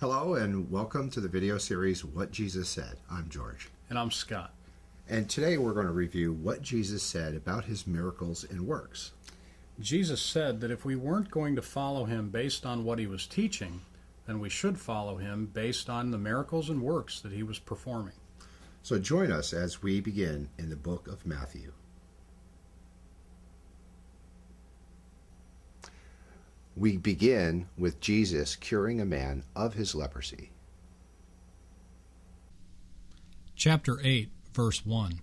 Hello and welcome to the video series What Jesus Said. I'm George. And I'm Scott. And today we're going to review what Jesus said about his miracles and works. Jesus said that if we weren't going to follow him based on what he was teaching, then we should follow him based on the miracles and works that he was performing. So join us as we begin in the book of Matthew. We begin with Jesus curing a man of his leprosy. Chapter 8, verse 1.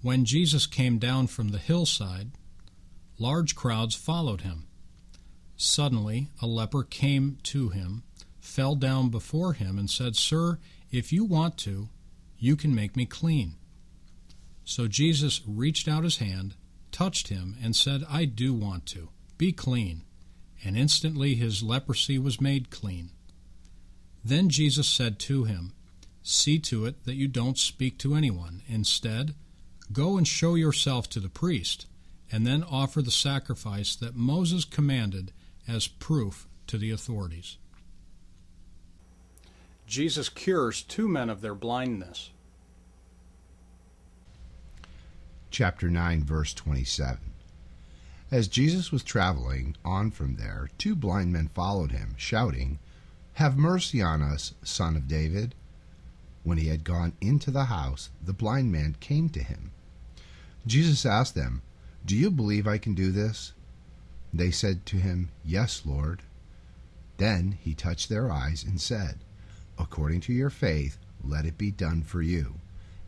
When Jesus came down from the hillside, large crowds followed him. Suddenly a leper came to him, fell down before him, and said, "Sir, if you want to, you can make me clean." So Jesus reached out his hand, touched him, and said, "I do want to. Be clean." And instantly his leprosy was made clean. Then Jesus said to him, "See to it that you don't speak to anyone. Instead, go and show yourself to the priest, and then offer the sacrifice that Moses commanded as proof to the authorities." Jesus cures two men of their blindness. Chapter 9, verse 27. As Jesus was traveling on from there, two blind men followed him, shouting, "Have mercy on us, Son of David." When he had gone into the house, the blind man came to him. Jesus asked them, "Do you believe I can do this?" They said to him, "Yes, Lord." Then he touched their eyes and said, "According to your faith, let it be done for you."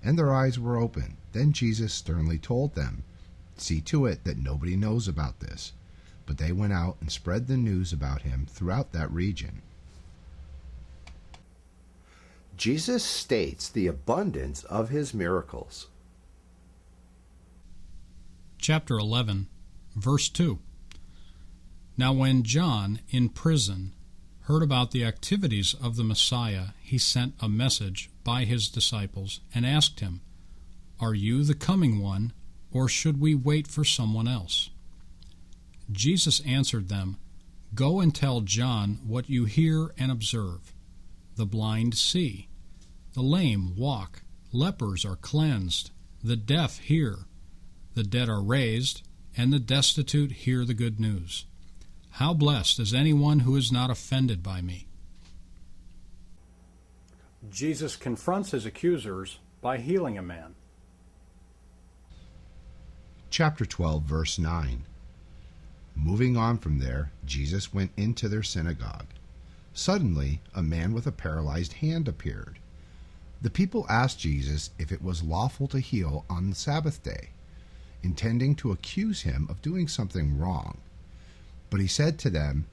And their eyes were open. Then Jesus sternly told them, "See to it that nobody knows about this." But they went out and spread the news about him throughout that region. Jesus states the abundance of his miracles. Chapter 11, verse 2. Now when John, in prison, heard about the activities of the Messiah, he sent a message by his disciples and asked him, "Are you the coming one, or should we wait for someone else?" Jesus answered them, "Go and tell John what you hear and observe. The blind see, the lame walk, lepers are cleansed, the deaf hear, the dead are raised, and the destitute hear the good news. How blessed is anyone who is not offended by me." Jesus confronts his accusers by healing a man. Chapter 12, verse 9. Moving on from there, Jesus went into their synagogue. Suddenly, a man with a paralyzed hand appeared. The people asked Jesus if it was lawful to heal on the Sabbath day, intending to accuse him of doing something wrong. But he said to them,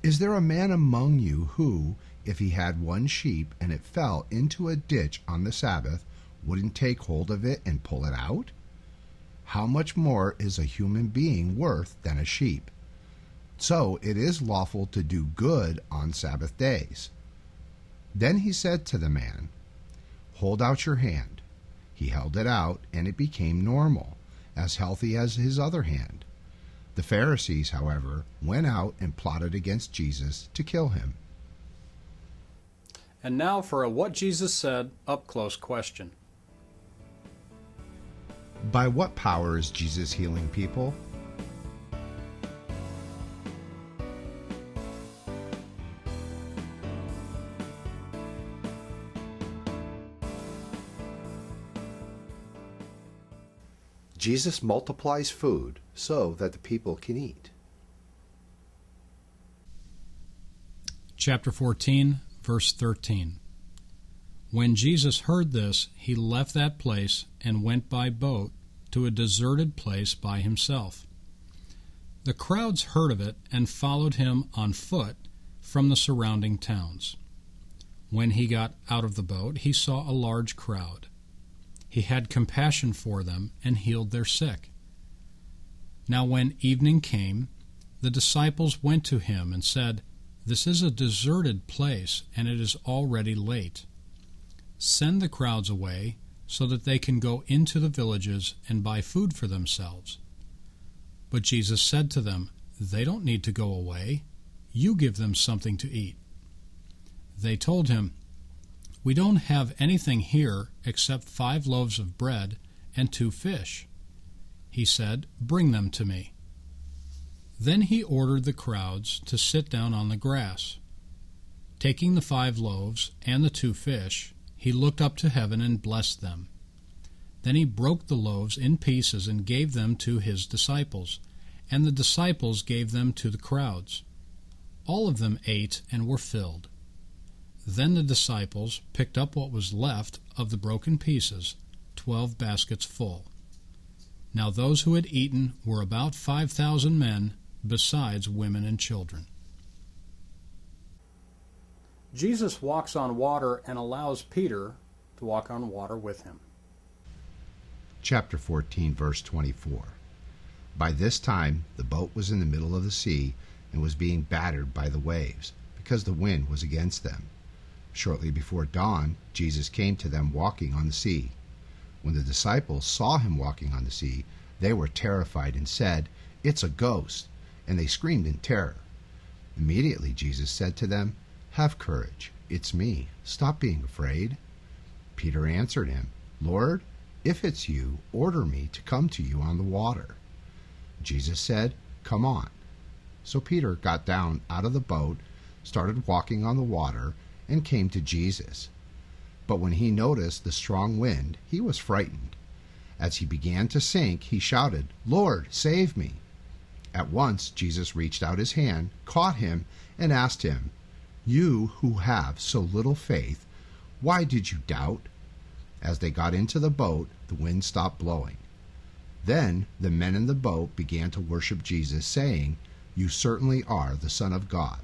"Is there a man among you who, if he had one sheep and it fell into a ditch on the Sabbath, wouldn't take hold of it and pull it out? How much more is a human being worth than a sheep? So it is lawful to do good on Sabbath days." Then he said to the man, "Hold out your hand." He held it out, and it became normal, as healthy as his other hand. The Pharisees, however, went out and plotted against Jesus to kill him. And now for a What Jesus Said up-close question. By what power is Jesus healing people? Jesus multiplies food so that the people can eat. Chapter 14, verse 13. When Jesus heard this, he left that place and went by boat to a deserted place by himself. The crowds heard of it and followed him on foot from the surrounding towns. When he got out of the boat, he saw a large crowd. He had compassion for them and healed their sick. Now when evening came, the disciples went to him and said, "This is a deserted place, and it is already late. Send the crowds away so that they can go into the villages and buy food for themselves." But Jesus said to them, "They don't need to go away. You give them something to eat." They told him, "We don't have anything here except 5 loaves of bread and 2 fish." He said, "Bring them to me." Then he ordered the crowds to sit down on the grass. Taking the 5 loaves and the 2 fish, he looked up to heaven and blessed them. Then he broke the loaves in pieces and gave them to his disciples, and the disciples gave them to the crowds. All of them ate and were filled. Then the disciples picked up what was left of the broken pieces, 12 baskets full. Now those who had eaten were about 5,000 men, besides women and children. Jesus walks on water and allows Peter to walk on water with him. Chapter 14, verse 24. By this time the boat was in the middle of the sea and was being battered by the waves, because the wind was against them. Shortly before dawn, Jesus came to them walking on the sea. When the disciples saw him walking on the sea, they were terrified and said, "It's a ghost," and they screamed in terror. Immediately Jesus said to them, "Have courage, it's me. Stop being afraid." Peter answered him, "Lord, if it's you, order me to come to you on the water." Jesus said, "Come on." So Peter got down out of the boat, started walking on the water, and came to Jesus. But when he noticed the strong wind, he was frightened. As he began to sink, he shouted, "Lord, save me." At once Jesus reached out his hand, caught him, and asked him, "You who have so little faith, why did you doubt?" As they got into the boat, the wind stopped blowing. Then the men in the boat began to worship Jesus, saying, "You certainly are the Son of God."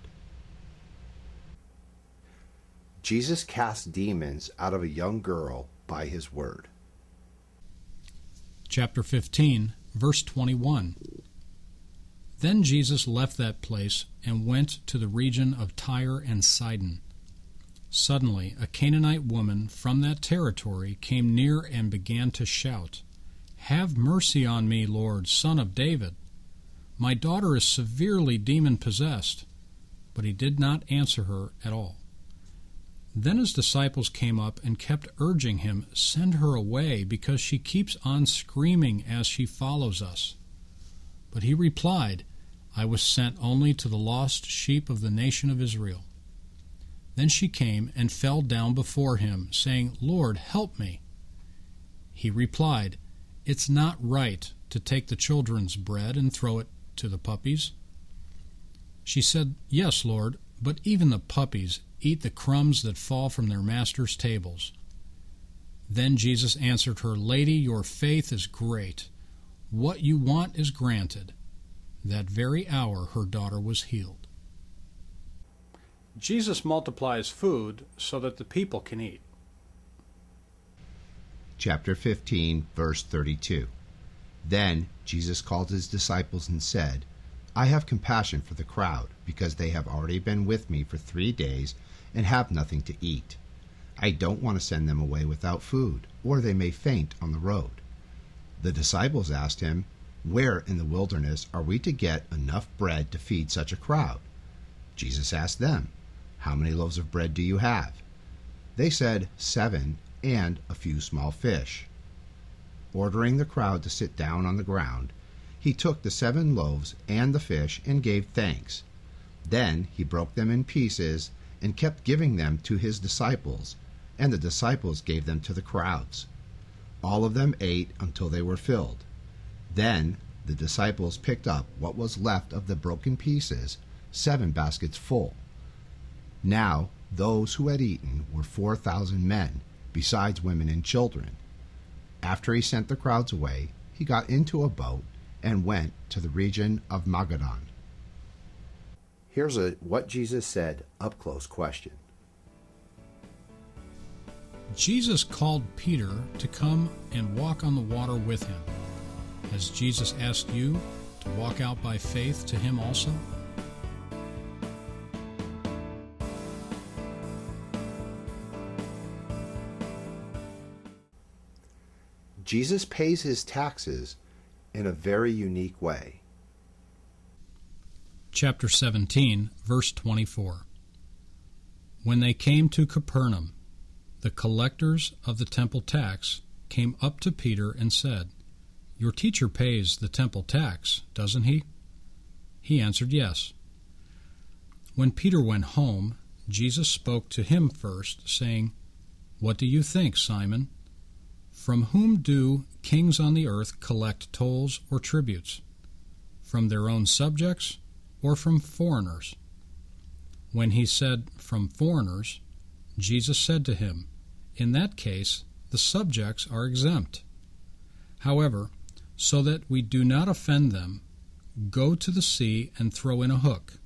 Jesus cast demons out of a young girl by his word. Chapter 15, verse 21. Then Jesus left that place and went to the region of Tyre and Sidon. Suddenly a Canaanite woman from that territory came near and began to shout, "Have mercy on me, Lord, Son of David. My daughter is severely demon-possessed." But he did not answer her at all. Then his disciples came up and kept urging him, "Send her away, because she keeps on screaming as she follows us." But he replied, "I was sent only to the lost sheep of the nation of Israel." Then she came and fell down before him, saying, "Lord, help me." He replied, "It's not right to take the children's bread and throw it to the puppies." She said, "Yes, Lord, but even the puppies eat the crumbs that fall from their masters' tables." Then Jesus answered her, "Lady, your faith is great. What you want is granted." That very hour her daughter was healed. Jesus multiplies food so that the people can eat. Chapter 15, verse 32. Then Jesus called his disciples and said, "I have compassion for the crowd, because they have already been with me for 3 days and have nothing to eat. I don't want to send them away without food, or they may faint on the road." The disciples asked him, "Where in the wilderness are we to get enough bread to feed such a crowd?" Jesus asked them, "How many loaves of bread do you have?" They said, 7, and a few small fish. Ordering the crowd to sit down on the ground, he took the 7 loaves and the fish and gave thanks. Then he broke them in pieces and kept giving them to his disciples, and the disciples gave them to the crowds. All of them ate until they were filled. Then the disciples picked up what was left of the broken pieces, 7 baskets full. Now those who had eaten were 4,000 men, besides women and children. After he sent the crowds away, he got into a boat and went to the region of Magadan. Here's a what Jesus said up-close question. Jesus called Peter to come and walk on the water with him. Has Jesus asked you to walk out by faith to him also? Jesus pays his taxes in a very unique way. Chapter 17, verse 24. When they came to Capernaum, the collectors of the temple tax came up to Peter and said, "Your teacher pays the temple tax, doesn't he?" He answered, "Yes." When Peter went home, Jesus spoke to him first, saying, "What do you think, Simon? From whom do kings on the earth collect tolls or tributes? From their own subjects or from foreigners?" When he said, "From foreigners," Jesus said to him, "In that case, the subjects are exempt. However, so that we do not offend them, go to the sea and throw in a hook.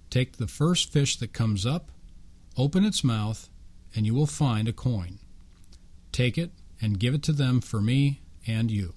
Take the first fish that comes up, open its mouth, and you will find a coin. Take it and give it to them for me and you."